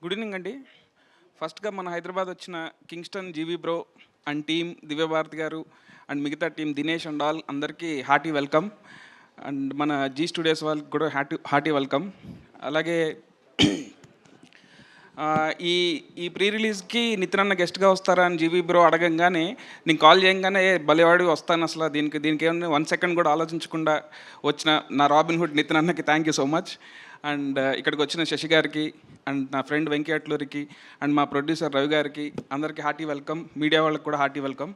Good evening అండి. ఫస్ట్గా మన హైదరాబాద్ వచ్చిన Kingston GV bro and team Divya Bharati గారు అండ్ మిగతా టీం దినేష్ అండ్ ఆల్ అందరికీ హార్టీ వెల్కమ్. అండ్ మన జీ స్టూడియోస్ వాళ్ళకి కూడా హార్టీ వెల్కమ్. అలాగే ఈ ఈ ప్రీ రిలీజ్కి నితిన్ అన్న గెస్ట్గా వస్తారా అని జీవీ బ్రో అడగంగానే నేను కాల్ చేయగానే భలేవాడి వస్తాను అసలు దీనికి ఏమన్నా 1 సెకండ్ కూడా ఆలోచించకుండా వచ్చిన నా రాబిన్ హుడ్ నితిన్ అన్నకి thank you so much. And ఇక్కడికి వచ్చిన శశి గారికి అండ్ నా ఫ్రెండ్ వెంకీ అట్లూరికి అండ్ మా ప్రొడ్యూసర్ రవి గారికి అందరికీ హార్టీ వెల్కమ్. మీడియా వాళ్ళకి కూడా హార్టీ వెల్కమ్.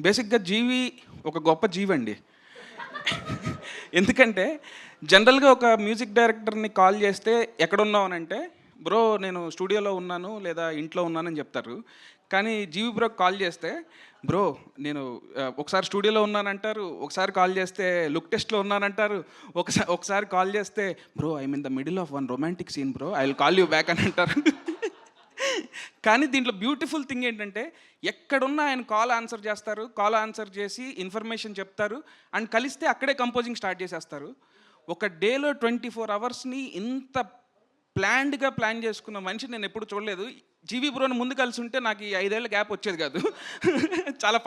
బేసిక్గా జీవి ఒక గొప్ప జీవి అండి. ఎందుకంటే జనరల్గా ఒక మ్యూజిక్ డైరెక్టర్ని కాల్ చేస్తే ఎక్కడున్నావు అని అంటే బ్రో నేను స్టూడియోలో ఉన్నాను లేదా ఇంట్లో ఉన్నానని చెప్తారు. కానీ జీవి బ్రోకి కాల్ చేస్తే బ్రో నేను ఒకసారి స్టూడియోలో ఉన్నానంటారు, ఒకసారి కాల్ చేస్తే లుక్ టెస్ట్లో ఉన్నానంటారు, ఒకసారి కాల్ చేస్తే bro I mean the middle of 1 romantic scene bro I will call you back అని అంటారు. కానీ దీంట్లో బ్యూటిఫుల్ థింగ్ ఏంటంటే ఎక్కడున్నా ఆయన కాల్ ఆన్సర్ చేస్తారు, కాల్ ఆన్సర్ చేసి ఇన్ఫర్మేషన్ చెప్తారు అండ్ కలిస్తే అక్కడే కంపోజింగ్ స్టార్ట్ చేసేస్తారు. ఒక డేలో 24 అవర్స్ని ఇంత ప్లాన్డ్గా ప్లాన్ చేసుకున్న మనిషి నేను ఎప్పుడు చూడలేదు. జీవీ బ్రోని ముందు కలిసి ఉంటే నాకు ఈ 5 ఏళ్ళ గ్యాప్ వచ్చేది కాదు. చాలా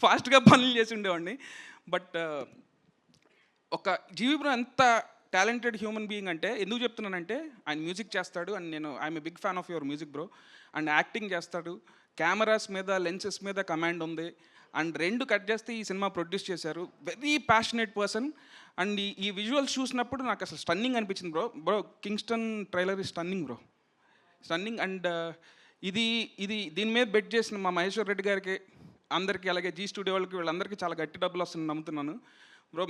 ఫాస్ట్గా పనులు చేసి ఉండేవాడిని. బట్ ఒక జీవీ బ్రో ఎంత టాలెంటెడ్ హ్యూమన్ బీయింగ్ అంటే ఎందుకు చెప్తున్నానంటే ఆయన మ్యూజిక్ చేస్తాడు అండ్ నేను I'm a big fan of your music bro. And acting చేస్తాడు, కెమెరాస్ మీద లెన్సెస్ మీద కమాండ్ ఉంది అండ్ 2 కట్ చేస్తే ఈ సినిమా ప్రొడ్యూస్ చేశారు. Very passionate person. అండ్ ఈ విజువల్స్ చూసినప్పుడు నాకు అసలు స్టన్నింగ్ అనిపించింది బ్రో. కింగ్స్టన్ ట్రైలర్ ఈ స్టన్నింగ్ బ్రో, స్టన్నింగ్. అండ్ దీని మీద బెట్ చేసిన మా మహేశ్వర్ రెడ్డి గారికి అందరికీ అలాగే జీ స్టూడియో వాళ్ళకి వీళ్ళందరికీ చాలా గట్టి డబ్బులు వస్తుందని నమ్ముతున్నాను బ్రో.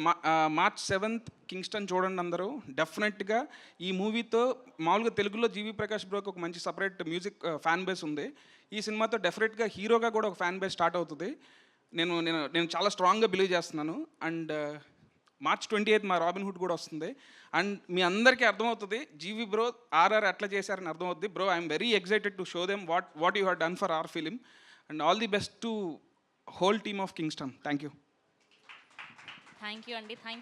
మార్చ్ 7th కింగ్స్టన్ చూడండి అందరూ డెఫినెట్గా. ఈ మూవీతో మామూలుగా తెలుగులో జీవి ప్రకాష్ బ్రోకి ఒక మంచి సపరేట్ మ్యూజిక్ ఫ్యాన్ బేస్ ఉంది. ఈ సినిమాతో డెఫినెట్గా హీరోగా కూడా ఒక ఫ్యాన్ బేస్ స్టార్ట్ అవుతుంది. నేను నేను నేను చాలా స్ట్రాంగ్గా బిలీవ్ చేస్తున్నాను. అండ్ March 28th మా రాబిన్ హుడ్ కూడా వస్తుంది. అండ్ మీ అందరికీ అర్థమవుతుంది జీవి బ్రో ఆర్ఆర్ ఎట్లా చేశారని అర్థమవుతుంది bro. I'm very excited to show them what you have done for hour film. And all the best to whole team of Kingston. Thank you. Thank you అండి. Thank